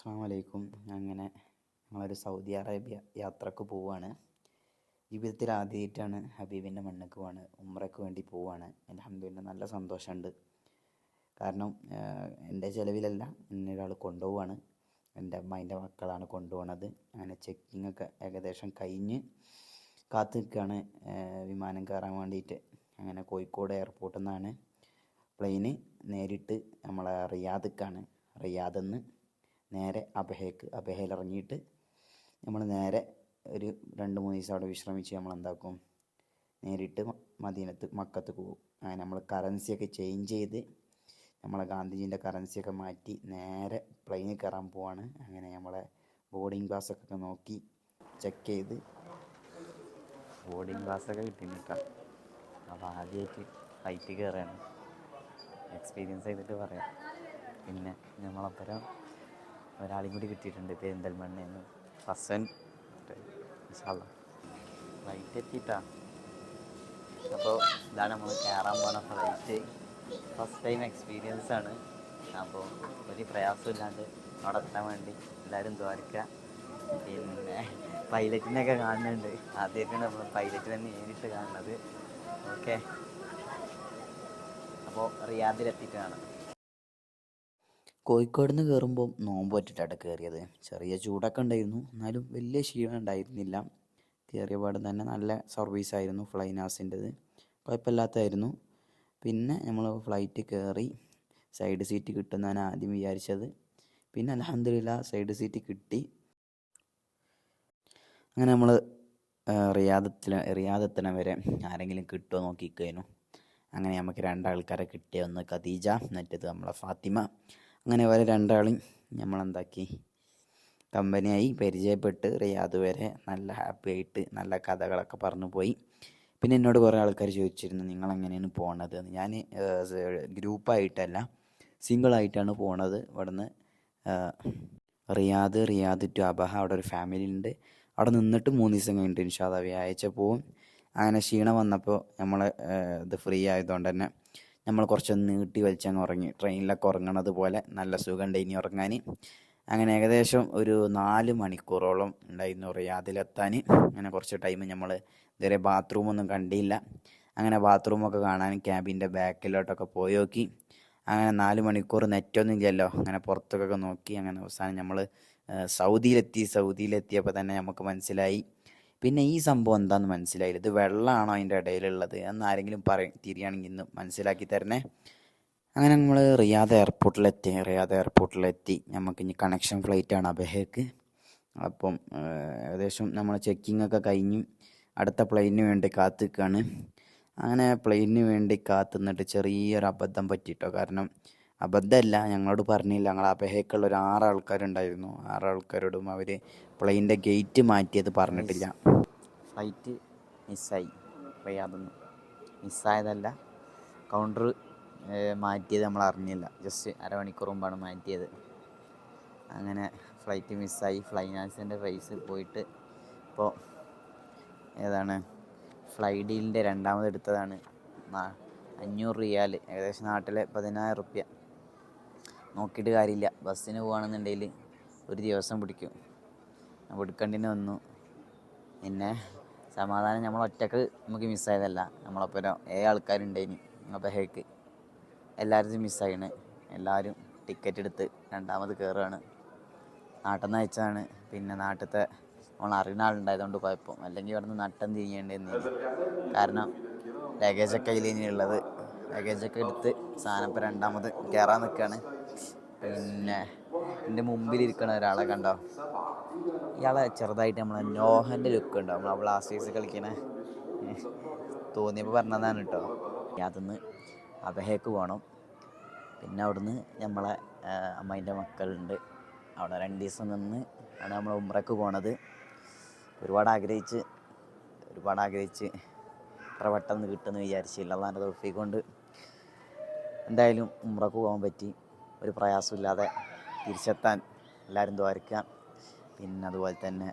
അസ്സലാമു അലൈക്കും. അങ്ങനെ ഞങ്ങളൊരു സൗദി അറേബ്യ യാത്രക്ക് പോവുകയാണ്. ജീവിതത്തിൽ ആദ്യമായിട്ടാണ് ഹബീബിൻ്റെ മണ്ണിക്ക് പോവാണ്, ഉംറയ്ക്ക് വേണ്ടി പോവുകയാണ്. അൽഹംദുലില്ലാ നല്ല സന്തോഷമുണ്ട്. കാരണം എൻ്റെ ചിലവിലല്ല, എന്നെ ഒരാൾ കൊണ്ടുപോവുകയാണ്. എൻ്റെ അമ്മായിൻ്റെ മക്കളാണ് കൊണ്ടുപോകുന്നത്. അങ്ങനെ ചെക്കിംഗ് ഒക്കെ ഏകദേശം കഴിഞ്ഞ് കാത്തു നിൽക്കുകയാണ് വിമാനം കയറാൻ വേണ്ടിയിട്ട്. അങ്ങനെ കോഴിക്കോട് എയർപോർട്ടിൽ നിന്നാണ് പ്ലെയിന് നേരിട്ട് നമ്മളെ റിയാദിക്കാണ്. റിയാദിൽ നിന്ന് നേരെ അബഹയിൽ ഇറങ്ങിയിട്ട് നമ്മൾ നേരെ ഒരു 2-3 ദിവസം അവിടെ വിശ്രമിച്ച് നമ്മൾ എന്താക്കും, നേരിട്ട് മക്കത്ത് പോകും. അങ്ങനെ നമ്മൾ കറൻസിയൊക്കെ ചേഞ്ച് ചെയ്ത് നമ്മളെ ഗാന്ധിജീൻ്റെ കറൻസിയൊക്കെ മാറ്റി നേരെ പ്ലെയിനിൽ കയറാൻ പോവാണ്. അങ്ങനെ നമ്മളെ ബോർഡിങ് പാസ്സൊക്കെ നോക്കി ചെക്ക് ചെയ്ത് ബോർഡിങ് പാസ്സൊക്കെ കിട്ടിയിട്ടാ. അപ്പോൾ ആദ്യമായിട്ട് ഫ്ലൈറ്റ് കയറുകയാണ്. എക്സ്പീരിയൻസ് ചെയ്തിട്ട് പറയാം. പിന്നെ നമ്മളപ്പുറം ഒരാളെയും കൂടി കിട്ടിയിട്ടുണ്ട്, പെരിന്തൽമണ്ണയിൽ ഹസൻ. ഇൻഷാ അല്ലാ ഫ്ലൈറ്റ് എത്തിയിട്ടാ. അപ്പോൾ ഇതാണ് നമ്മൾ കയറാൻ പോകുന്ന ഫ്ലൈറ്റ്. ഫസ്റ്റ് ടൈം എക്സ്പീരിയൻസ് ആണ്. അപ്പോൾ ഒരു പ്രയാസമില്ലാണ്ട് അവിടെ എത്താൻ വേണ്ടി എല്ലാവരും ദ്വാരക്കുക. പിന്നെ പൈലറ്റിനെയൊക്കെ കാണുന്നുണ്ട്. ആദ്യമായിട്ടാണ് നമ്മൾ പൈലറ്റിനെ നേരിട്ട് കാണുന്നത്. ഓക്കെ, അപ്പോൾ റിയാദിലെത്തിയിട്ട് കാണാം. കോഴിക്കോട് നിന്ന് കയറുമ്പോൾ നോമ്പ് പറ്റിയിട്ടാണ് കയറിയത്. ചെറിയ ചൂടൊക്കെ ഉണ്ടായിരുന്നു, എന്നാലും വലിയ ക്ഷീണം ഉണ്ടായിരുന്നില്ല. കയറിയ പാട് തന്നെ നല്ല സർവീസായിരുന്നു ഫ്ലൈനാസിൻ്റെത്, കുഴപ്പമില്ലാത്തതായിരുന്നു. പിന്നെ നമ്മൾ ഫ്ലൈറ്റ് കയറി സൈഡ് സീറ്റ് കിട്ടുന്നതാണ് ആദ്യം വിചാരിച്ചത്. പിന്നെ അൽഹംദുലില്ലാ സൈഡ് സീറ്റ് കിട്ടി. അങ്ങനെ നമ്മൾ റിയാദെത്തണ വരെ ആരെങ്കിലും കിട്ടുമോ നോക്കിയിരിക്കുന്നു. അങ്ങനെ നമുക്ക് 2 ആൾക്കാരെ കിട്ടിയ, ഒന്ന് ഖദീജ, മറ്റേത് നമ്മളെ ഫാത്തിമ. അങ്ങനെ വരെ 2 ആളും നമ്മളെന്താക്കി, കമ്പനിയായി പരിചയപ്പെട്ട് റിയാദ് വരെ നല്ല ഹാപ്പി ആയിട്ട് നല്ല കഥകളൊക്കെ പറഞ്ഞു പോയി. പിന്നെ എന്നോട് കുറേ ആൾക്കാർ ചോദിച്ചിരുന്നു നിങ്ങളെങ്ങനെയാണ് പോണത് എന്ന്. ഞാൻ ഗ്രൂപ്പായിട്ടല്ല, സിംഗിളായിട്ടാണ് പോണത്. ഇവിടുന്ന് റിയാദ് ടു അബഹ, അവിടെ ഒരു ഫാമിലി ഉണ്ട്. അവിടെ നിന്നിട്ട് 3 ദിവസം കഴിഞ്ഞിട്ട് ഇൻഷാ അല്ലാഹ് വ്യാഴാഴ്ച പോവും. അങ്ങനെ ക്ഷീണം വന്നപ്പോൾ നമ്മൾ ഇത് ഫ്രീ ആയതുകൊണ്ട് തന്നെ നമ്മൾ കുറച്ചൊന്ന് നീട്ടി വലിച്ചങ്ങ് ഉറങ്ങി. ട്രെയിനിലൊക്കെ ഉറങ്ങണത് പോലെ നല്ല സുഖമുണ്ട് ഇനി ഉറങ്ങാൻ. അങ്ങനെ ഏകദേശം ഒരു 4 മണിക്കൂറോളം ഉണ്ടായിരുന്നു റിയാദിലെത്താൻ. അങ്ങനെ കുറച്ച് ടൈം നമ്മൾ ഇതുവരെ ബാത്റൂമൊന്നും കണ്ടില്ല. അങ്ങനെ ബാത്റൂമൊക്കെ കാണാൻ ക്യാബിൻ്റെ ബാക്കിലോട്ടൊക്കെ പോയി നോക്കി. അങ്ങനെ 4 മണിക്കൂർ നെറ്റൊന്നും ഇല്ലല്ലോ, അങ്ങനെ പുറത്തൊക്കെ നോക്കി. അങ്ങനെ അവസാനം നമ്മൾ സൗദിയിലെത്തിയപ്പോൾ തന്നെ നമുക്ക് മനസ്സിലായി. പിന്നെ ഈ സംഭവം എന്താണെന്ന് മനസ്സിലായില്ല. ഇത് വെള്ളമാണോ അതിൻ്റെ ഇടയിലുള്ളത് എന്ന് ആരെങ്കിലും തിരിയാണെങ്കിൽ ഇന്ന് മനസ്സിലാക്കി തരണേ. അങ്ങനെ നമ്മൾ റിയാദ് എയർപോർട്ടിലെത്തി. നമുക്കിനി കണക്ഷൻ ഫ്ലൈറ്റാണ് അബഹയ്ക്ക്. അപ്പം ഏകദേശം നമ്മൾ ചെക്കിംഗ് ഒക്കെ കഴിഞ്ഞ് അടുത്ത പ്ലെയിനിന് വേണ്ടി കാത്തു നിൽക്കുകയാണ്. അങ്ങനെ പ്ലെയിനിന് വേണ്ടി കാത്തു നിന്നിട്ട് ചെറിയൊരു അബദ്ധം പറ്റിയിട്ടോ. കാരണം അബദ്ധമല്ല, ഞങ്ങളോട് പറഞ്ഞില്ല. ഞങ്ങൾ അബഹയ്ക്കുള്ള ഒരു 6 ആൾക്കാരുണ്ടായിരുന്നു. 6 ആൾക്കാരോടും അവർ പ്ലെയിനിൻ്റെ ഗേറ്റ് മാറ്റിയത് പറഞ്ഞിട്ടില്ല. ഫ്ലൈറ്റ് മിസ്സായി. റിയാദിന്ന് മിസ്സായതല്ല, കൗണ്ടർ മാറ്റിയത് നമ്മൾ അറിഞ്ഞില്ല. ജസ്റ്റ് അരമണിക്കൂർ മുമ്പാണ് മാറ്റിയത്. അങ്ങനെ ഫ്ലൈറ്റ് മിസ്സായി. ഫ്ലൈനാൻസിൻ്റെ പൈസ പോയിട്ട് ഇപ്പോൾ ഏതാണ് ഫ്ലൈ ഡീലിൻ്റെ രണ്ടാമത് എടുത്തതാണ് 500 റിയാൽ, ഏകദേശം നാട്ടിലെ 10,000 റുപ്യ. നോക്കിയിട്ട് കാര്യമില്ല, ബസ്സിന് പോകുകയാണെന്നുണ്ടെങ്കിൽ ഒരു ദിവസം പിടിക്കും. എടുക്കേണ്ടിന് വന്നു. പിന്നെ സമാധാനം, നമ്മൾ ഒറ്റക്ക് നമുക്ക് മിസ്സായതല്ല, നമ്മളൊപ്പം 7 ആൾക്കാരുണ്ടായിന് അബഹയ്ക്ക്. എല്ലാവരും മിസ്സായിണ്. എല്ലാവരും ടിക്കറ്റ് എടുത്ത് രണ്ടാമത് കയറുകയാണ്. നാട്ടിൽ നിന്ന് അയച്ചതാണ്. പിന്നെ നാട്ടിലത്തെ നമ്മൾ അറിയുന്ന ആളുണ്ടായതുകൊണ്ട് കുഴപ്പം, അല്ലെങ്കിൽ ഇവിടെ നിന്ന് നട്ടം തിരിയേണ്ടിയിരുന്നു. കാരണം ലഗേജൊക്കെ അതിലുള്ളത്. ലഗേജൊക്കെ എടുത്ത് സാധനം ഇപ്പോൾ രണ്ടാമത് കയറാൻ നിൽക്കുകയാണ്. പിന്നെ എൻ്റെ മുമ്പിലിരിക്കണ ഒരാളെ കണ്ടോ, ഇയാളെ ചെറുതായിട്ട് നമ്മളെ നോഹൻ്റെ ലുക്ക് ഉണ്ടോ, നമ്മൾ ബ്ലാസ്റ്റേഴ്സ് കളിക്കണേ തോന്നിയപ്പോൾ പറഞ്ഞതാണ് കേട്ടോ. അതിന്ന് അബഹയ്ക്ക് പോകണം. പിന്നെ അവിടുന്ന് നമ്മളെ അമ്മായിൻ്റെ മക്കളുണ്ട്, അവിടെ 2 ദിവസം നിന്ന് ആണ് നമ്മൾ ഉംറയ്ക്ക് പോണത്. ഒരുപാട് ആഗ്രഹിച്ച് ഇത്ര പെട്ടെന്ന് കിട്ടുമെന്ന് വിചാരിച്ചില്ല. അള്ളാൻ്റെ തൗഫീഖ് കൊണ്ട് എന്തായാലും ഉംറയ്ക്ക് പോകാൻ പറ്റി. ഒരു പ്രയാസമില്ലാതെ തിരിച്ചെത്താൻ എല്ലാവരും ദ്വാരക്കാം. പിന്നെ അതുപോലെ തന്നെ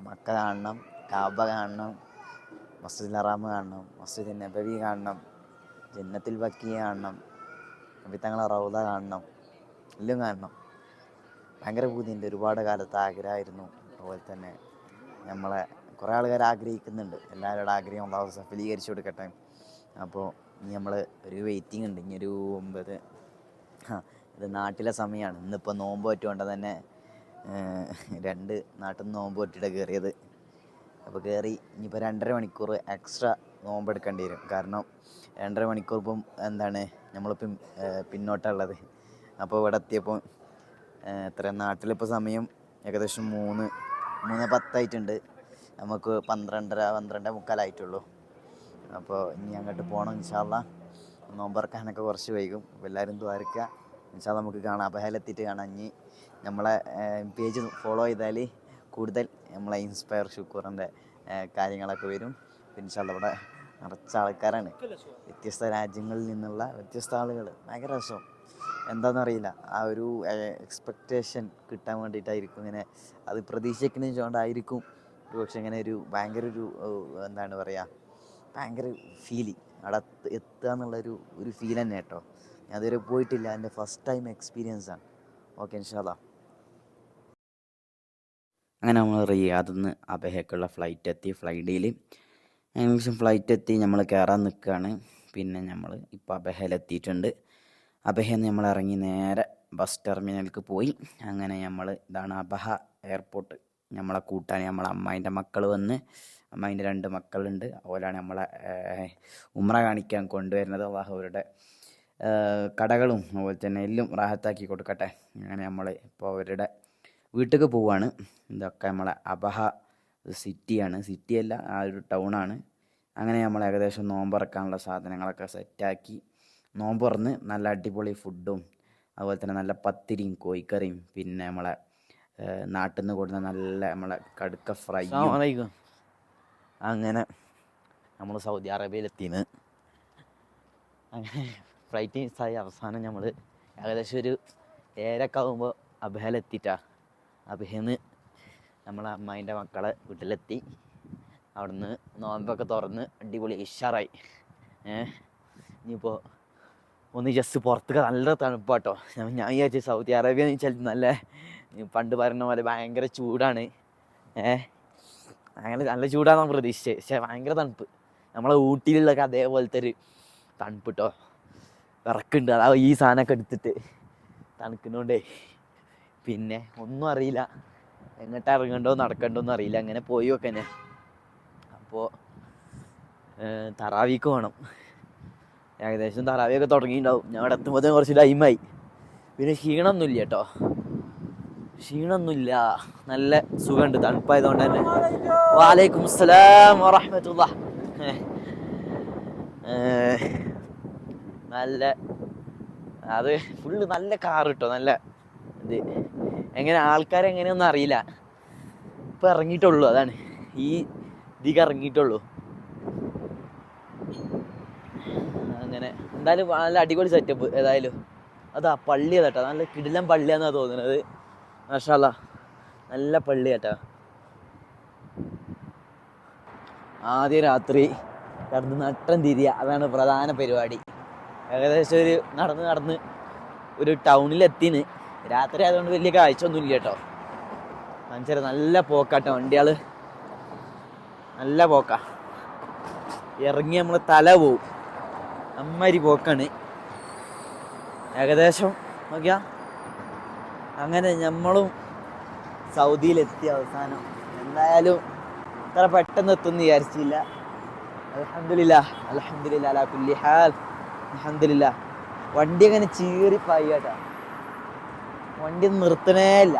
മക്ക കാണണം, കാബ കാണണം, മസ്ജിദുൽ ഹറാം കാണണം, മസ്ജിദ് നബവി കാണണം, ജന്നത്തുൽ ബഖിയ കാണണം, നബി തങ്ങളെ റൗദ കാണണം, എല്ലാം കാണണം. ഭയങ്കര പൂതിയുണ്ട്. ഒരുപാട് കാലത്ത് ആഗ്രഹമായിരുന്നു. അതുപോലെ തന്നെ നമ്മളെ കുറേ ആൾക്കാർ ആഗ്രഹിക്കുന്നുണ്ട്. എല്ലാവരുടെ ആഗ്രഹം അള്ളാഹു സഫലീകരിച്ചു കൊടുക്കട്ടെ. അപ്പോൾ ഇനി നമ്മൾ ഒരു വെയിറ്റിംഗ് ഉണ്ട്. ഇനി ഒരു 9 ഇത് നാട്ടിലെ സമയമാണ്. ഇന്നിപ്പോൾ നോമ്പ് പറ്റുകൊണ്ട് തന്നെ 2 നാട്ടിൽ നിന്ന് നോമ്പ് പറ്റിയിട്ട് കയറിയത്. അപ്പോൾ കയറി ഇനിയിപ്പോൾ 2.5 മണിക്കൂർ എക്സ്ട്രാ നോമ്പെടുക്കേണ്ടി വരും. കാരണം 2.5 മണിക്കൂർ ഇപ്പം എന്താണ് നമ്മളിപ്പം പിന്നോട്ടുള്ളത്. അപ്പോൾ ഇവിടെ എത്തിയപ്പോൾ എത്ര നാട്ടിലിപ്പോൾ സമയം ഏകദേശം 3:10 നമുക്ക് 12:45 അപ്പോൾ ഇനി അങ്ങോട്ട് പോകണം. ഇൻഷാ അല്ലാഹ് നോമ്പറക്കാനൊക്കെ കുറച്ച് വൈകും. അപ്പോൾ എല്ലാവരും ദ്വാരക്കുക. ഇൻഷാ അല്ലാഹ് നമുക്ക് കാണാം. അബഹയിലെത്തിയിട്ട് കാണാം. ഇനി നമ്മളെ പേജ് ഫോളോ ചെയ്താൽ കൂടുതൽ നമ്മളെ ഇൻസ്പയർ ഷുക്കൂറിൻ്റെ കാര്യങ്ങളൊക്കെ വരും. ഇൻഷാ അല്ലാഹ് ഇവിടെ നിറച്ച ആൾക്കാരാണ്, വ്യത്യസ്ത രാജ്യങ്ങളിൽ നിന്നുള്ള വ്യത്യസ്ത ആളുകൾ. ഭയങ്കര രസം. എന്താണെന്നറിയില്ല, ആ ഒരു എക്സ്പെക്റ്റേഷൻ കിട്ടാൻ വേണ്ടിയിട്ടായിരിക്കും ഇങ്ങനെ, അത് പ്രതീക്ഷിക്കുന്നതുകൊണ്ടായിരിക്കും ഒരു പക്ഷെ ഇങ്ങനെ ഒരു ഭയങ്കര ഒരു എന്താണ് പറയുക, ഭയങ്കര ഫീല് അവിടെ എത്തുക എന്നുള്ളൊരു ഫീൽ തന്നെ കേട്ടോ. ഞാൻ അതുവരെ പോയിട്ടില്ല, എൻ്റെ ഫസ്റ്റ് ടൈം എക്സ്പീരിയൻസാണ്. ഓക്കെ ഇൻഷാ അല്ലാഹ്. അങ്ങനെ നമ്മൾ റിയാദിൽ നിന്ന് അബഹയ്ക്കുള്ള ഫ്ലൈറ്റ് എത്തി. ഏകദേശം ഫ്ലൈറ്റ് എത്തി നമ്മൾ കയറാൻ നിൽക്കുകയാണ്. പിന്നെ നമ്മൾ ഇപ്പോൾ അബഹയിലെത്തിയിട്ടുണ്ട്. അബഹയിൽ നിന്ന് നമ്മൾ ഇറങ്ങി നേരെ ബസ് ടെർമിനലിലേക്ക് പോയി. അങ്ങനെ നമ്മൾ ഇതാണ് അബഹ എയർപോർട്ട്. നമ്മളെ കൂട്ടാൻ നമ്മളെ അമ്മായിൻ്റെ മക്കൾ വന്ന്, അമ്മായിൻ്റെ 2 മക്കളുണ്ട്. അതുപോലെയാണ് നമ്മളെ ഉംറ കാണിക്കാൻ കൊണ്ടുവരുന്നത്. അള്ളാഹു അവരുടെ കടകളും അതുപോലെ തന്നെ എല്ലാം റാഹത്താക്കി കൊടുക്കട്ടെ. അങ്ങനെ നമ്മൾ ഇപ്പോൾ അവരുടെ വീട്ടിലേക്ക് പോവുകയാണ്. ഇതൊക്കെ നമ്മളെ അബഹ സിറ്റിയാണ്, സിറ്റിയല്ല, ആ ഒരു ടൗണാണ്. അങ്ങനെ നമ്മൾ ഏകദേശം നോമ്പറക്കാനുള്ള സാധനങ്ങളൊക്കെ സെറ്റാക്കി നോമ്പ് തുറന്ന് നല്ല അടിപൊളി ഫുഡും അതുപോലെ തന്നെ നല്ല പത്തിരിയും കോഴിക്കറിയും പിന്നെ നമ്മളെ നാട്ടിൽ നിന്ന് കൊടുക്കുന്ന നല്ല നമ്മളെ കടുക്ക ഫ്രൈയും. അങ്ങനെ നമ്മൾ സൗദി അറേബ്യയിലെത്തിന്ന്. അങ്ങനെ ഫ്ലൈറ്റ് മിസ്സായി. അവസാനം നമ്മൾ ഏകദേശം ഒരു 7 ആകുമ്പോൾ അബഹയിലെത്തിയിട്ടാ. അബഹയിൽ നമ്മളെ അമ്മായിൻ്റെ മക്കളെ വീട്ടിലെത്തി. അവിടുന്ന് നോമ്പൊക്കെ തുറന്ന് അടിപൊളി ഉഷാറായി. ഇനിയിപ്പോൾ ഒന്ന് ജസ്റ്റ് പുറത്തൊക്കെ നല്ല തണുപ്പാട്ടോ. ഞാൻ വിചാരിച്ചു സൗദി അറേബ്യ എന്ന് വെച്ചാൽ നല്ല പണ്ട് പറയുന്ന പോലെ ഭയങ്കര ചൂടാണ്. അങ്ങനെ നല്ല ചൂടാണെന്ന് പ്രതീക്ഷിച്ചത്. പക്ഷേ ഭയങ്കര തണുപ്പ്. നമ്മളെ ഊട്ടിയിലുള്ളൊക്കെ അതേപോലത്തെ ഒരു തണുപ്പ് കേട്ടോ. വിറക്കുണ്ട്. അതാ ഈ സാധനമൊക്കെ എടുത്തിട്ട് തണുക്കുന്നോണ്ടേ. പിന്നെ ഒന്നും അറിയില്ല, എങ്ങോട്ട് ഇറങ്ങണ്ടോ നടക്കണ്ടോന്നും അറിയില്ല. അങ്ങനെ പോയി ഒക്കെ തന്നെ. അപ്പോൾ തറാവീക്ക് വേണം. ഏകദേശം തറാവിയൊക്കെ തുടങ്ങിയിട്ടുണ്ടാവും. ഞാൻ അവിടെ എത്തുമ്പോഴത്തേക്കും കുറച്ച് ടൈമായി. പിന്നെ ക്ഷീണമൊന്നുമില്ല കേട്ടോ, ക്ഷീണമൊന്നുമില്ല. നല്ല സുഖമുണ്ട് തണുപ്പായതുകൊണ്ട് തന്നെ. വലൈക്കും അസ്സലാം വറഹ്മത്തുള്ളാഹ്. നല്ല അത് ഫുള്ള് നല്ല കാറ് കിട്ടോ. നല്ല ഇത് എങ്ങനെ ആൾക്കാരെങ്ങനെയൊന്നും അറിയില്ല. ഇപ്പം ഇറങ്ങിയിട്ടുള്ളൂ, അതാണ് ഈ ഇതിക്ക് ഇറങ്ങിയിട്ടുള്ളൂ. അങ്ങനെ എന്തായാലും നല്ല അടിപൊളി സെറ്റപ്പ്. ഏതായാലും അതാ പള്ളി കേട്ടോ, നല്ല കിടിലൻ പള്ളിയാണെന്നാണ് തോന്നുന്നത്. മാഷാ അല്ലാഹ് നല്ല പള്ളി കേട്ടോ. ആദ്യ രാത്രി കിടന്ന് നട്ടം തിരിയുക, അതാണ് പ്രധാന പരിപാടി. ഏകദേശം ഒരു നടന്ന് ഒരു ടൗണിലെത്തിന്. രാത്രി ആയതുകൊണ്ട് വലിയ കാഴ്ച ഒന്നും ഇല്ല കേട്ടോ. കാണിച്ചാൽ നല്ല പോക്കാട്ടോ, വണ്ടികൾ നല്ല പോക്കാ. ഇറങ്ങി നമ്മൾ തല പോവും, അമ്മാതിരി പോക്കാണ്. ഏകദേശം നോക്കിയാ അങ്ങനെ നമ്മളും സൗദിയിലെത്തി അവസാനം. എന്തായാലും ഇത്ര പെട്ടെന്ന് എത്തുമെന്ന് വിചാരിച്ചില്ല. അൽഹംദുലില്ലാഹ് അലാ കുല്ലി ഹാൽ. അൽഹംദുലില്ലാഹ്. വണ്ടി അങ്ങനെ ചീറിപ്പായി കേട്ടോ. വണ്ടി നിർത്തണേ ഇല്ല.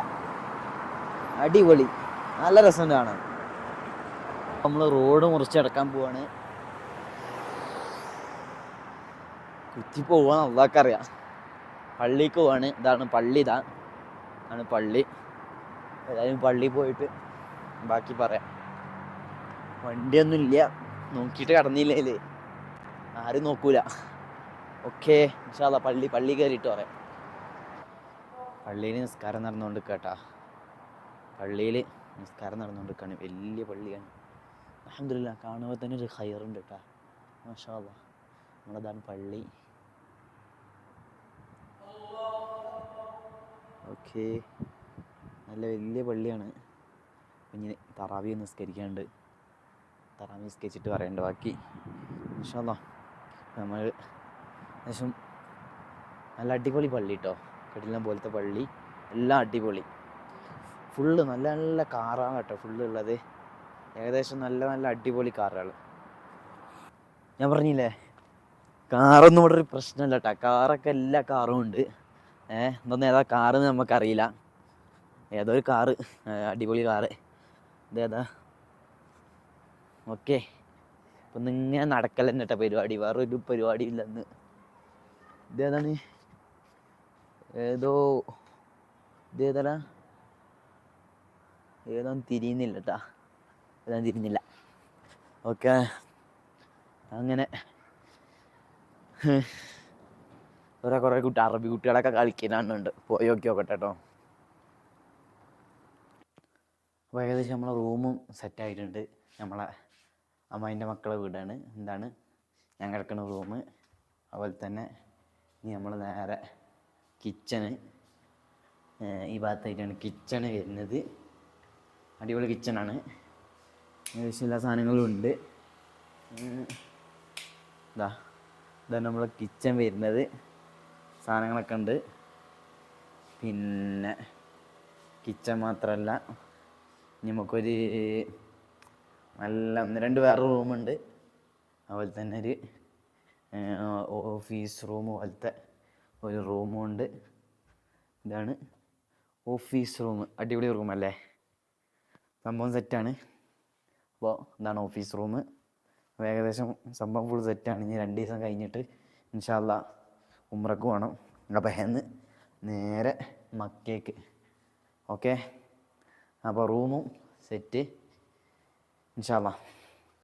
അടിപൊളി, നല്ല രസം കാണാൻ. നമ്മൾ റോഡ് മുറിച്ചടക്കാൻ പോവാണ്. കുത്തി പോവാന്ന് അള്ളാഹ്ക്കറിയാം. പള്ളിക്ക് പോവാണ്. ഇതാണ് പള്ളി, ആണ് പള്ളി. ഏതായാലും പള്ളി പോയിട്ട് ബാക്കി പറയാം. വണ്ടിയൊന്നും ഇല്ല, നോക്കിയിട്ട് കടന്നില്ലേ ആരും നോക്കൂല. ഓക്കെ ഇൻഷാ അല്ലാഹ് പള്ളി കയറിയിട്ട് പറയാം. പള്ളിയിൽ നിസ്കാരം നടന്നുകൊണ്ട് കേട്ടാ. പള്ളിയിൽ നിസ്കാരം നടന്നുകൊണ്ടിരിക്കുകയാണ്. വലിയ പള്ളിയാണ്. അൽഹംദുലില്ലാഹ്. കാണുമ്പോൾ തന്നെ ഒരു ഖൈറുണ്ട് കേട്ടോ. മാഷാ അല്ലാഹ്. നമ്മളതാണ് പള്ളി. ഓക്കെ നല്ല വലിയ പള്ളിയാണ്. ഇനി തറാവി നിസ്കരിക്കാണ്ട്, തറാവി നിസ്കരിച്ചിട്ട് പറയണ്ട ബാക്കി. ഇൻഷാ അല്ലാഹ് നമ്മൾ ഏകദേശം നല്ല അടിപൊളി പള്ളി കേട്ടോ, കെട്ടിടം പോലത്തെ പള്ളി, എല്ലാം അടിപൊളി. ഫുള്ള് നല്ല നല്ല കാറാണ് കേട്ടോ ഫുള്ള് ഉള്ളത്. ഏകദേശം നല്ല നല്ല അടിപൊളി കാറുകൾ. ഞാൻ പറഞ്ഞില്ലേ കാറൊന്നും ഇവിടെ ഒരു പ്രശ്നമല്ല കേട്ടോ. കാറൊക്കെ എല്ലാ കാറും ഉണ്ട്. എന്തൊന്നും ഏതാ കാറെന്ന് നമുക്കറിയില്ല. ഏതോ ഒരു കാറ്, അടിപൊളി കാറ്. ഇതേതാ? ഓക്കെ, ഇപ്പം ഇങ്ങനെ നടക്കൽ തന്നെ കേട്ടോ പരിപാടി, വേറെ ഒരു പരിപാടി ഇല്ലെന്ന്. ഇതേതാണ്? ഇതേതാ? ഏതാന്ന് തിരിയുന്നില്ല കേട്ടാ, ഏതാന്ന് തിരിഞ്ഞില്ല. ഓക്കെ, അങ്ങനെ കുറേ അറബി കുട്ടികളൊക്കെ കളിക്കുന്നുണ്ട്. പോയി നോക്കട്ടെ കേട്ടോ. അപ്പോൾ ഏകദേശം നമ്മളെ റൂമും സെറ്റായിട്ടുണ്ട്. നമ്മളെ അമ്മായിൻ്റെ മക്കളെ വീടാണ്. എന്താണ് ഞാൻ കിടക്കുന്ന റൂം. അതുപോലെ തന്നെ ഇനി നമ്മൾ നേരെ കിച്ചണ്, ഈ ഭാഗത്തായിട്ടാണ് കിച്ചണ് വരുന്നത്. അടിപൊളി കിച്ചണാണ്, ഏകദേശം എല്ലാ സാധനങ്ങളും ഉണ്ട്. ഇതാണ് നമ്മളെ കിച്ചൺ വരുന്നത്. സാധനങ്ങളൊക്കെ ഉണ്ട്. പിന്നെ കിച്ചൺ മാത്രമല്ല, നമുക്കൊരു നല്ല 1-2 വേറെ റൂമുണ്ട്. അതുപോലെ തന്നെ ഒരു ഓഫീസ് റൂം പോലത്തെ ഒരു റൂമും ഉണ്ട്. ഇതാണ് ഓഫീസ് റൂം. അടിപൊളി റൂമല്ലേ, സംഭവം സെറ്റാണ്. അപ്പോൾ ഇതാണ് ഓഫീസ് റൂം. ഏകദേശം സംഭവം ഫുൾ സെറ്റാണ്. ഇനി 2 ദിവസം കഴിഞ്ഞിട്ട് ഇൻഷാ അല്ലാഹ് ഉംറക്ക് പോകണം. അപ്പോൾ എന്ന് നേരെ മക്കയ്ക്ക്. ഓക്കെ, അപ്പോൾ റൂമും സെറ്റ് ഇൻഷാ അല്ലാഹ്.